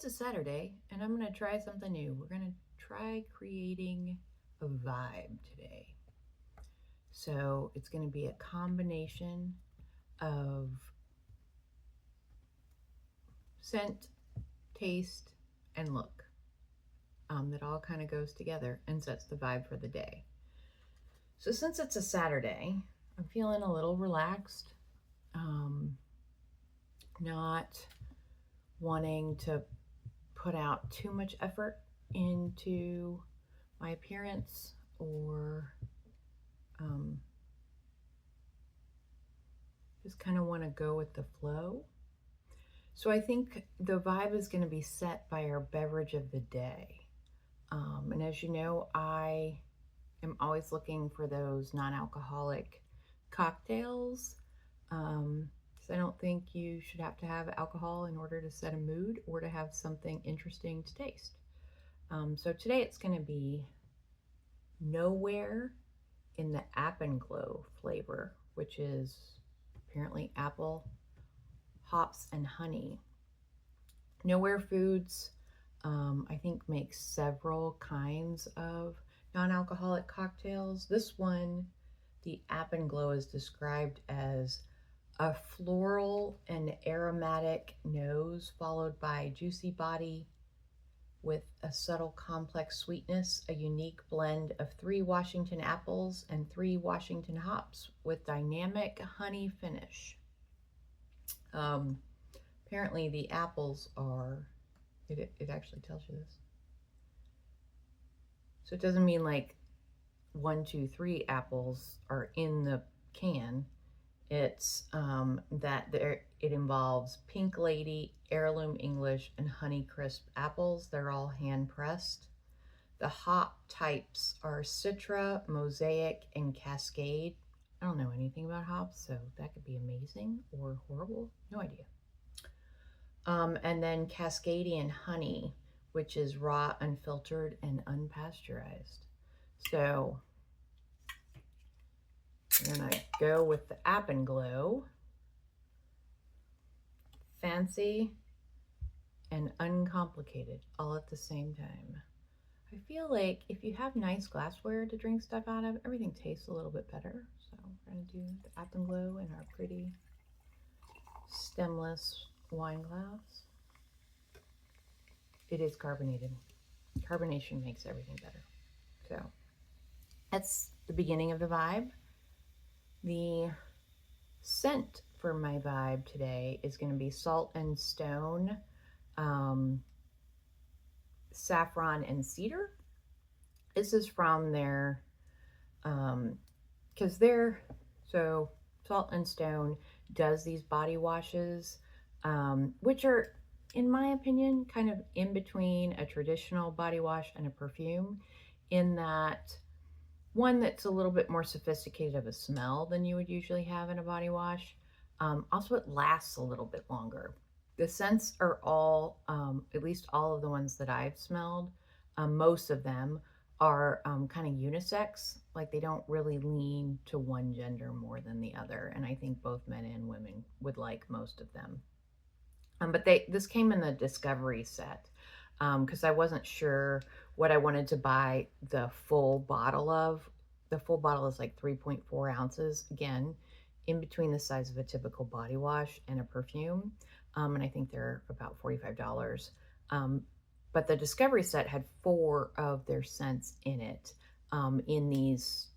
It's a Saturday, and I'm going to try something new. We're going to try creating a vibe today. So it's going to be a combination of scent, taste, and look that all kind of goes together and sets the vibe for the day. So since it's a Saturday, I'm feeling a little relaxed, not wanting to put out too much effort into my appearance or just kind of want to go with the flow. So I think the vibe is going to be set by our beverage of the day. And as you know, I am always looking for those non-alcoholic cocktails. So I don't think you should have to have alcohol in order to set a mood or to have something interesting to taste. So today it's going to be Nowhere in the Apengow flavor, which is apparently apple, hops, and honey. Nowhere Foods, I think, makes several kinds of non-alcoholic cocktails. This one, the Apengow, is described as a floral and aromatic nose followed by juicy body with a subtle complex sweetness, a unique blend of 3 Washington apples and 3 Washington hops with dynamic honey finish. Apparently the apples are, it actually tells you this. So it doesn't mean like 1, 2, 3 apples are in the can. It's that it involves Pink Lady, Heirloom English, and Honey Crisp apples. They're all hand pressed. The hop types are Citra, Mosaic, and Cascade. I don't know anything about hops, so that could be amazing or horrible. No idea. And then Cascadian honey, which is raw, unfiltered, and unpasteurized. So I'm gonna go with the Apengow. Fancy and uncomplicated all at the same time. I feel like if you have nice glassware to drink stuff out of, everything tastes a little bit better. So we're gonna do the Apengow in our pretty stemless wine glass. It is carbonated. Carbonation makes everything better. So that's the beginning of the vibe. The scent for my vibe today is going to be Salt and Stone, Saffron and Cedar. This is from their, so Salt and Stone does these body washes, which are, in my opinion, kind of in between a traditional body wash and a perfume, in that one that's a little bit more sophisticated of a smell than you would usually have in a body wash. Also, it lasts a little bit longer. The scents are all, at least all of the ones that I've smelled, most of them are kind of unisex. Like, they don't really lean to one gender more than the other. And I think both men and women would like most of them. But this came in the Discovery set because I wasn't sure what I wanted to buy the full bottle of. The full bottle is like 3.4 ounces. Again, in between the size of a typical body wash and a perfume. And I think they're about $45. But the Discovery set had 4 of their scents in it in these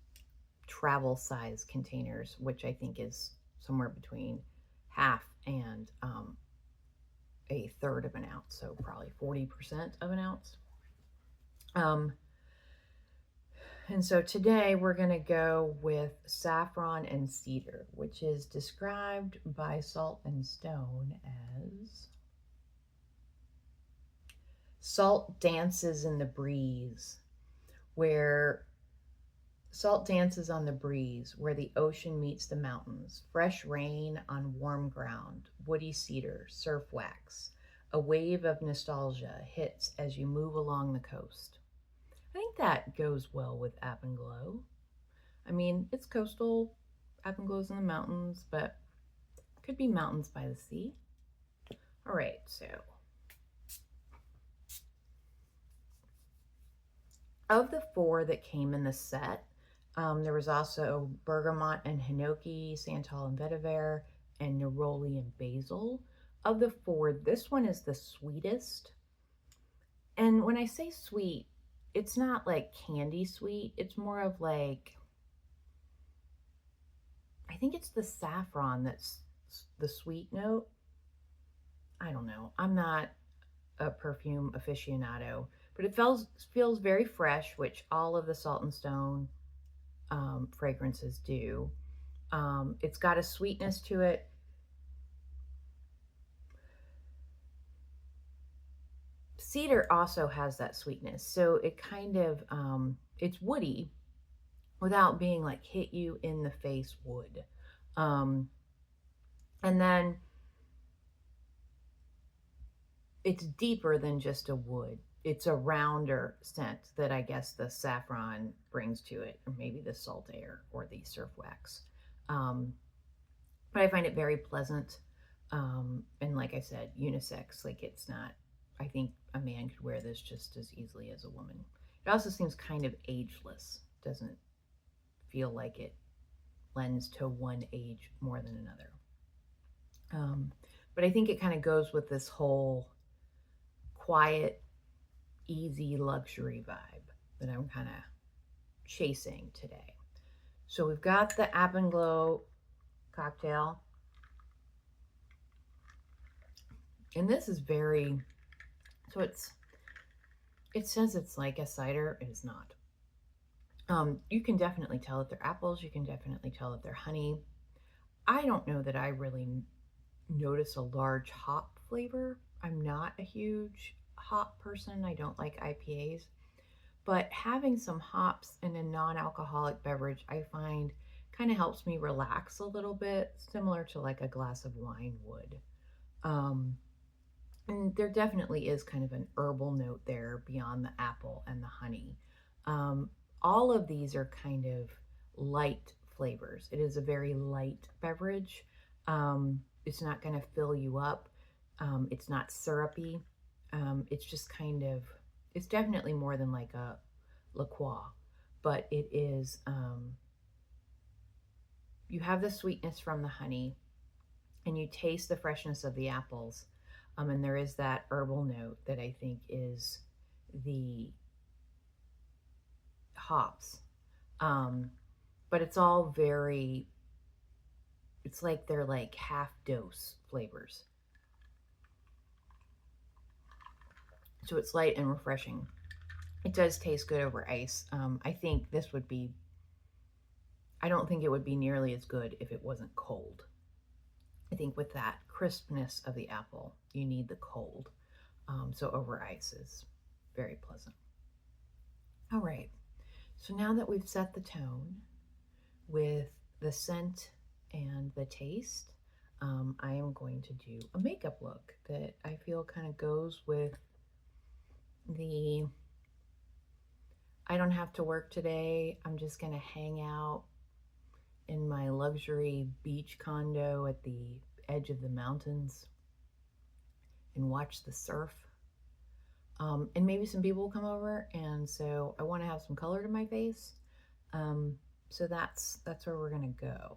travel size containers, which I think is somewhere between half and a third of an ounce, so probably 40% of an ounce. And so today we're going to go with Saffron and Cedar, which is described by Salt and Stone as salt dances in the breeze, where salt dances on the breeze, where the ocean meets the mountains, fresh rain on warm ground, woody cedar, surf wax. A wave of nostalgia hits as you move along the coast. I think that goes well with Apengow. I mean, it's coastal. Apengow's in the mountains, but could be mountains by the sea. All right, so Of the 4 that came in the set, there was also bergamot and hinoki, santal and vetiver, and neroli and basil. Of the 4, this one is the sweetest. And when I say sweet, it's not like candy sweet. It's more of like, I think it's the saffron that's the sweet note. I don't know. I'm not a perfume aficionado, but it feels very fresh, which all of the Salt and Stone fragrances do. It's got a sweetness to it. Cedar also has that sweetness, so it kind of it's woody without being like hit you in the face wood. Um, and then it's deeper than just a wood. It's a rounder scent that I guess the saffron brings to it, or maybe the salt air or the surf wax. Um, but I find it very pleasant. And like I said, unisex. Like it's not, I think a man could wear this just as easily as a woman. It also seems kind of ageless. Doesn't feel like it lends to one age more than another. But I think it kind of goes with this whole quiet, easy luxury vibe that I'm kind of chasing today. So we've got the Apengow cocktail. And this is very, so it says it's like a cider. It is not. You can definitely tell that they're apples. You can definitely tell that they're honey. I don't know that I really notice a large hop flavor. I'm not a huge hop person. I don't like IPAs. But having some hops in a non-alcoholic beverage, I find kind of helps me relax a little bit, similar to like a glass of wine would. Um, and there definitely is kind of an herbal note there beyond the apple and the honey. Um, all of these are kind of light flavors. It is a very light beverage. It's not going to fill you up. It's not syrupy. It's just kind of, it's definitely more than like a liqueur, but it is, you have the sweetness from the honey and you taste the freshness of the apples. And there is that herbal note that I think is the hops. But it's all very, it's like they're like half dose flavors. So it's light and refreshing. It does taste good over ice. I think this would be, I don't think it would be nearly as good if it wasn't cold. I think with that crispness of the apple, you need the cold. So over ice is very pleasant. All right. So now that we've set the tone with the scent and the taste, I am going to do a makeup look that I feel kind of goes with the I don't have to work today. I'm just going to hang out in my luxury beach condo at the edge of the mountains and watch the surf. And maybe some people will come over, and so I want to have some color to my face. So that's where we're gonna go.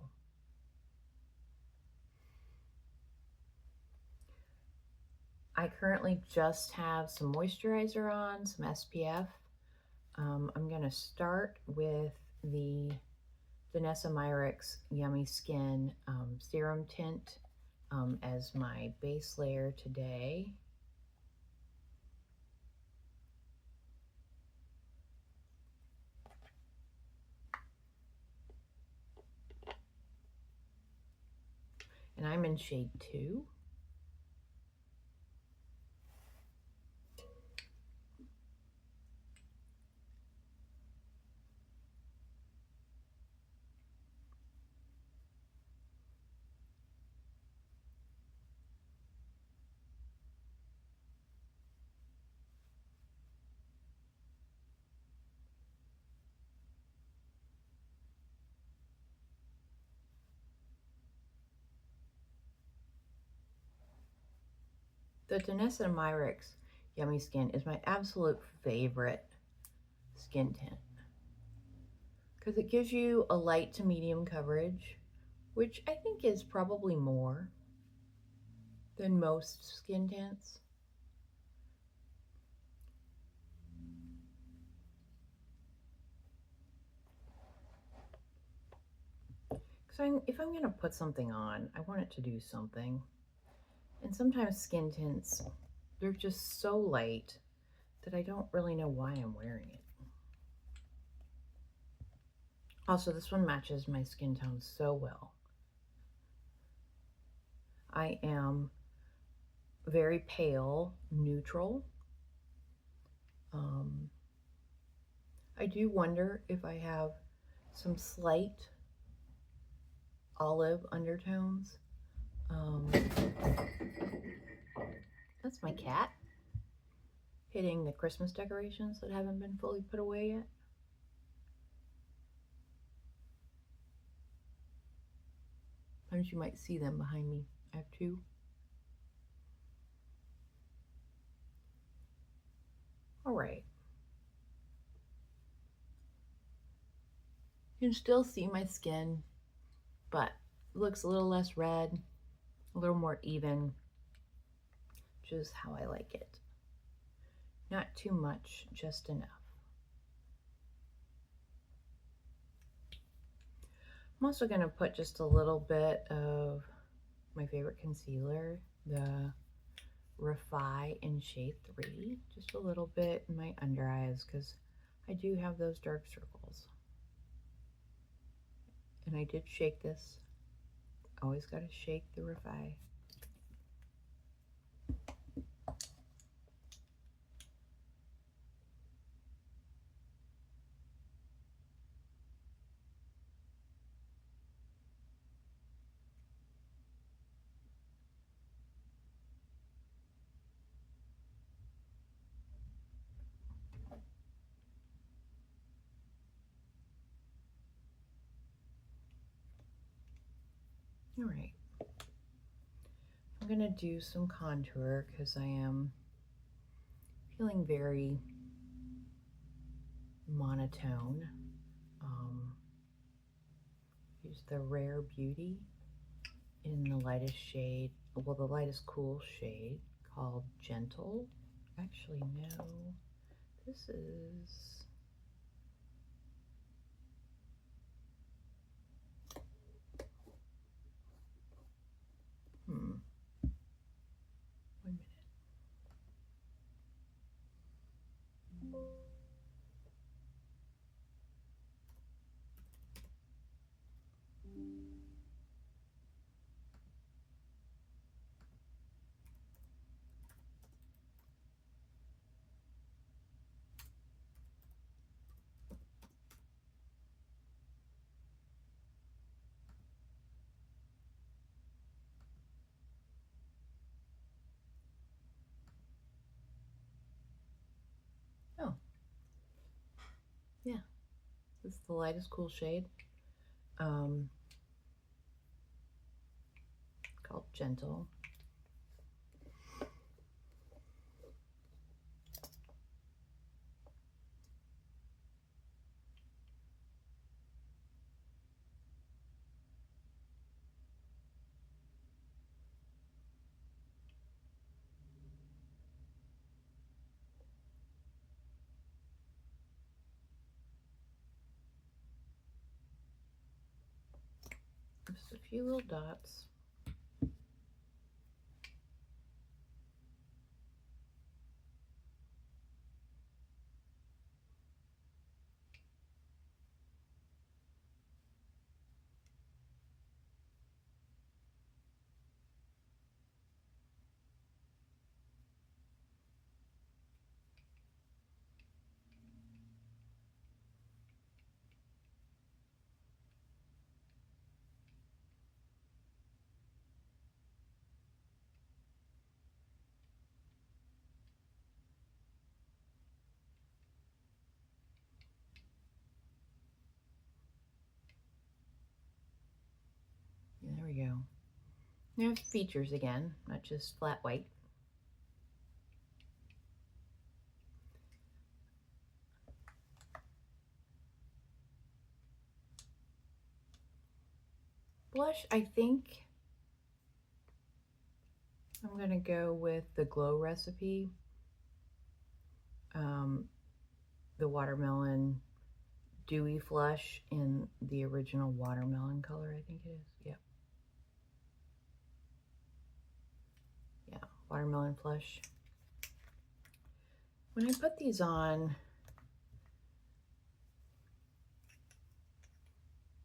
I currently just have some moisturizer on, some SPF. I'm gonna start with the Danessa Myricks Yummy Skin Serum Tint as my base layer today. And I'm in shade 2. The Danessa Myricks Yummy Skin is my absolute favorite skin tint because it gives you a light to medium coverage, which I think is probably more than most skin tints. So if I'm going to put something on, I want it to do something. And sometimes skin tints, they're just so light that I don't really know why I'm wearing it. Also, this one matches my skin tone so well. I am very pale, neutral. I do wonder if I have some slight olive undertones. That's my cat hitting the Christmas decorations that haven't been fully put away yet. Sometimes you might see them behind me. I have two. All right. You can still see my skin, but it looks a little less red, a little more even, which is how I like it. Not too much, just enough. I'm also going to put just a little bit of my favorite concealer, the Refy in shade 3, just a little bit in my under eyes because I do have those dark circles. And I did shake this. Always got to shake the Refy. All right. I'm going to do some contour because I am feeling very monotone. Use the Rare Beauty in the lightest shade, well, the lightest cool shade called Gentle. Actually, no, this is, one minute. Oh, yeah, this is the lightest cool shade, called Gentle. Just a few little dots. There we go. Now features again, not just flat white. blush, I think I'm going to go with the Glow Recipe, the Watermelon Dewy Flush in the original watermelon color, I think it is. Yep. Yeah, Watermelon Flush. When I put these on,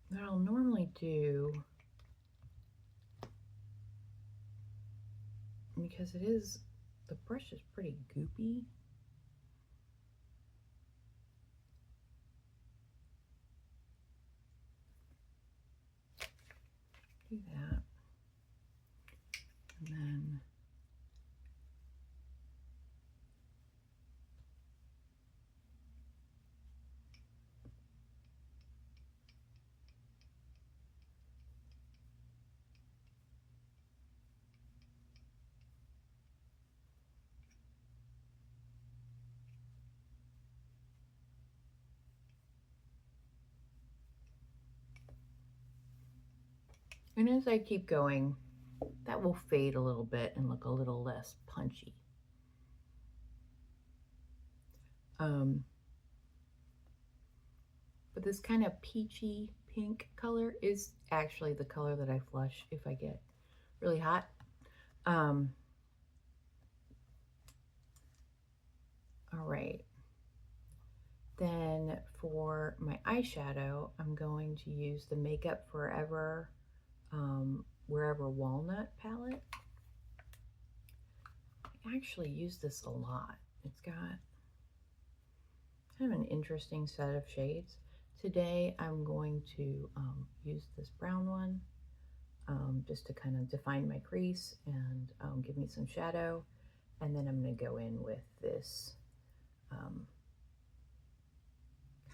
what I'll normally do, because it is, the brush is pretty goopy. Do that. And then as I keep going, that will fade a little bit and look a little less punchy. But this kind of peachy pink color is actually the color that I flush if I get really hot. All right. Then for my eyeshadow, I'm going to use the Makeup Forever Wherever Walnut palette. I actually use this a lot. It's got kind of an interesting set of shades. Today I'm going to use this brown one just to kind of define my crease and give me some shadow. And then I'm going to go in with this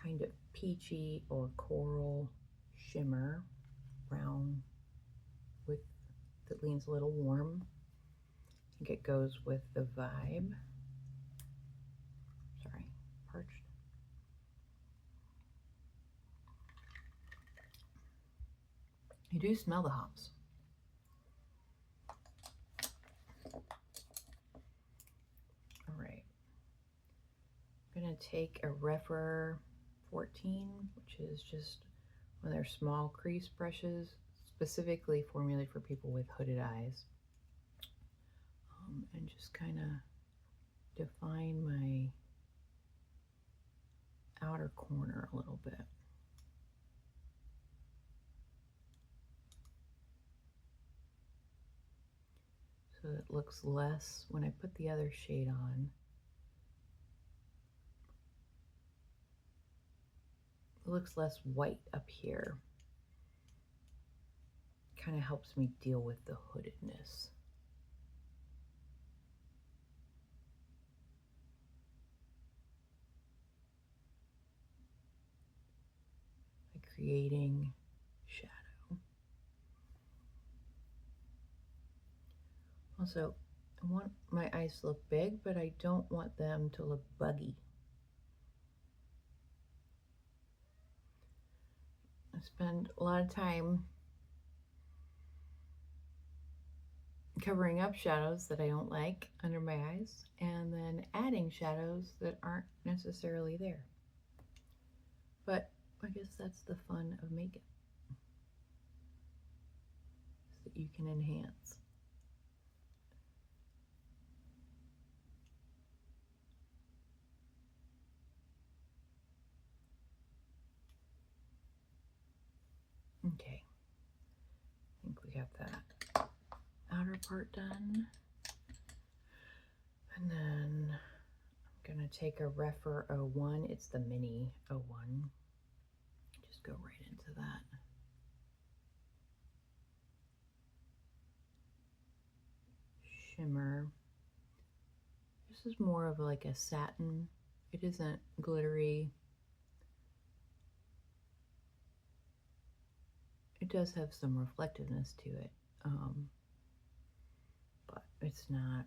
kind of peachy or coral shimmer brown with that leans a little warm. I think it goes with the vibe. Sorry, parched. You do smell the hops. All right. I'm gonna take a Refy 14, which is just one of their small crease brushes, specifically formulated for people with hooded eyes. And just kind of define my outer corner a little bit. So it looks less, when I put the other shade on, it looks less white up here. Kind of helps me deal with the hoodedness. By creating shadow. Also, I want my eyes to look big, but I don't want them to look buggy. I spend a lot of time covering up shadows that I don't like under my eyes, and then adding shadows that aren't necessarily there. But I guess that's the fun of makeup, is that you can enhance. Okay, I think we got that outer part done. And then I'm gonna take a Refy 01, it's the mini 01. Just go right into that. Shimmer. This is more of like a satin. It isn't glittery. It does have some reflectiveness to it, but it's not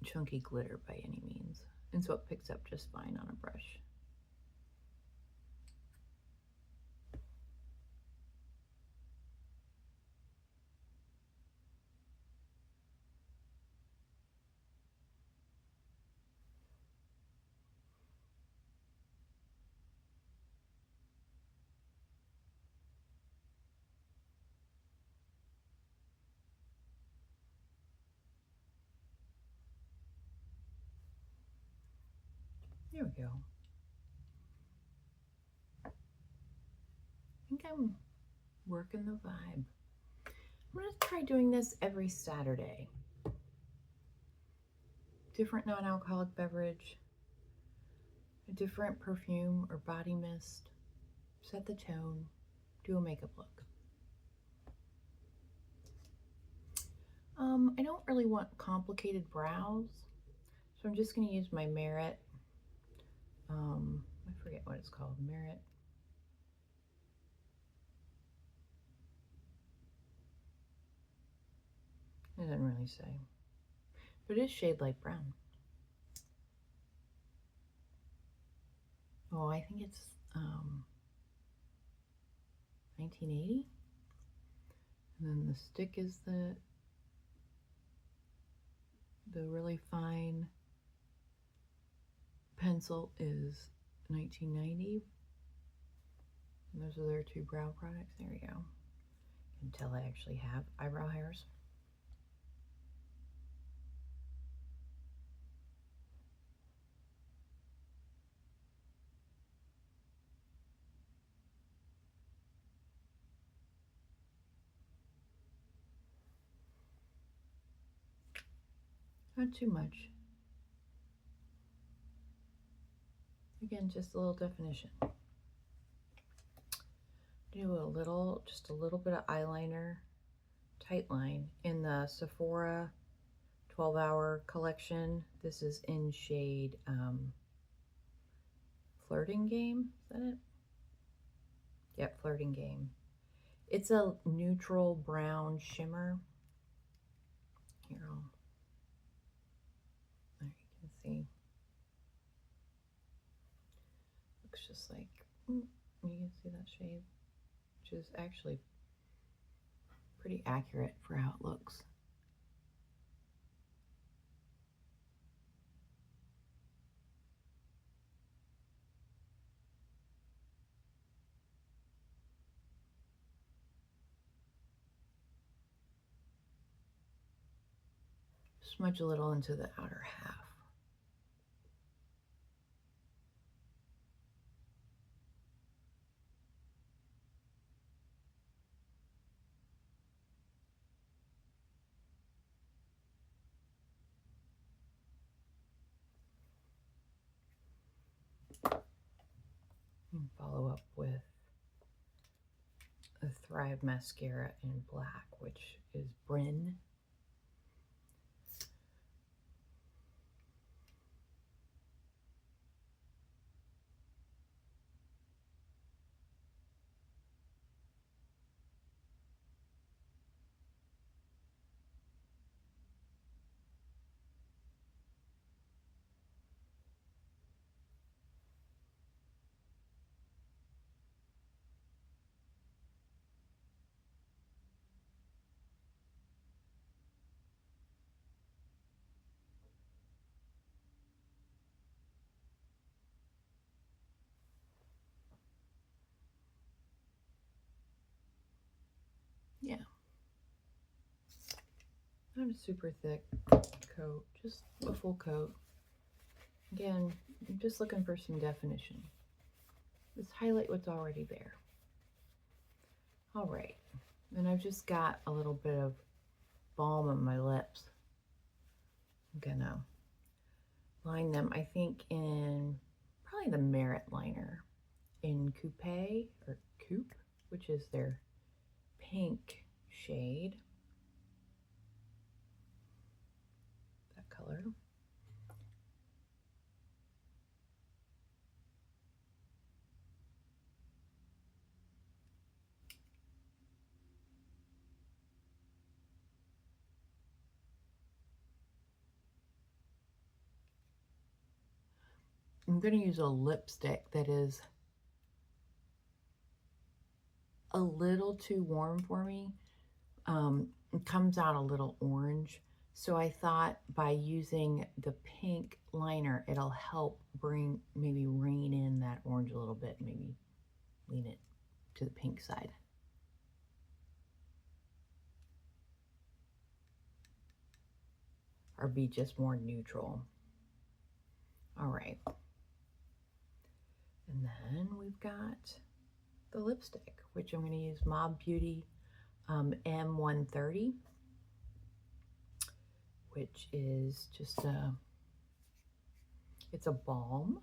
chunky glitter by any means. And so it picks up just fine on a brush. There we go. I think I'm working the vibe. I'm going to try doing this every Saturday. Different non-alcoholic beverage, a different perfume or body mist, set the tone, do a makeup look. I don't really want complicated brows, so I'm just going to use my Merit. I forget what it's called. Merit. It doesn't really say, but it is shade light brown. Oh, I think it's 1980. And then the stick is the really fine pencil is 1990. And those are their two brow products. There we go. You can tell I actually have eyebrow hairs. Not too much. Again, just a little definition. Do a little, just a little bit of eyeliner, tight line in the Sephora 12-hour collection. This is in shade Flirting Game. Is that it? Yep, Flirting Game. It's a neutral brown shimmer. Here, there you can see. Looks just like, you can see that shade, which is actually pretty accurate for how it looks. Smudge a little into the outer half. And follow up with a Thrive mascara in black, which is Brynn. Yeah. Not a super thick coat, just a full coat. Again, I'm just looking for some definition. Just highlight what's already there. All right, and I've just got a little bit of balm on my lips. I'm gonna line them, I think, in probably the Merit liner in Coupe, or Coupe, which is their pink shade. That color. I'm going to use a lipstick that is a little too warm for me. It comes out a little orange. So I thought by using the pink liner, it'll help maybe rein in that orange a little bit, maybe lean it to the pink side. Or be just more neutral. All right. And then we've got the lipstick, which I'm going to use MIB Beauty M130, which is just it's a balm.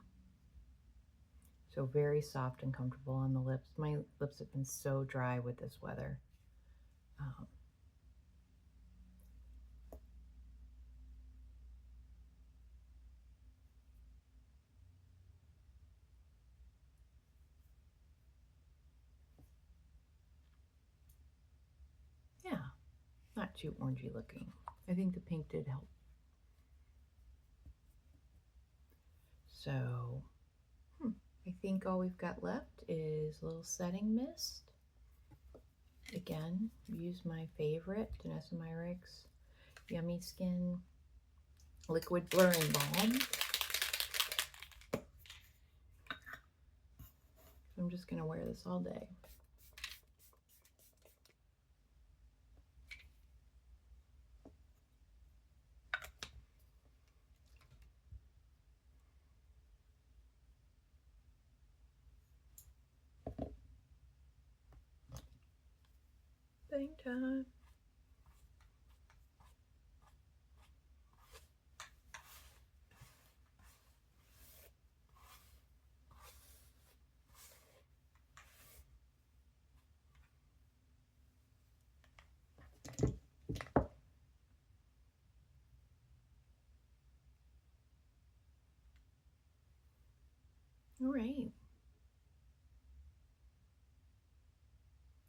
So very soft and comfortable on the lips. My lips have been so dry with this weather. Yeah, not too orangey looking. I think the pink did help. So, I think all we've got left is a little setting mist. Again, use my favorite, Danessa Myricks Yummy Skin Liquid Blurring Balm. I'm just going to wear this all day. Bang time. All right.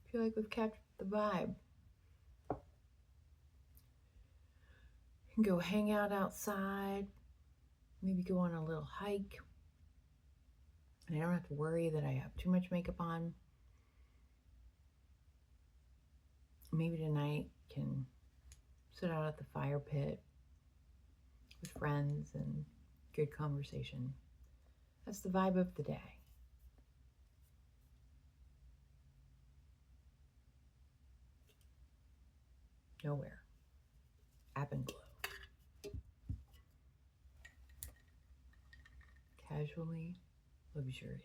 I feel like we've captured the vibe. You can go hang out outside, maybe go on a little hike. And I don't have to worry that I have too much makeup on. Maybe tonight can sit out at the fire pit with friends and good conversation. That's the vibe of the day. Nowhere. Apengow. Casually luxurious.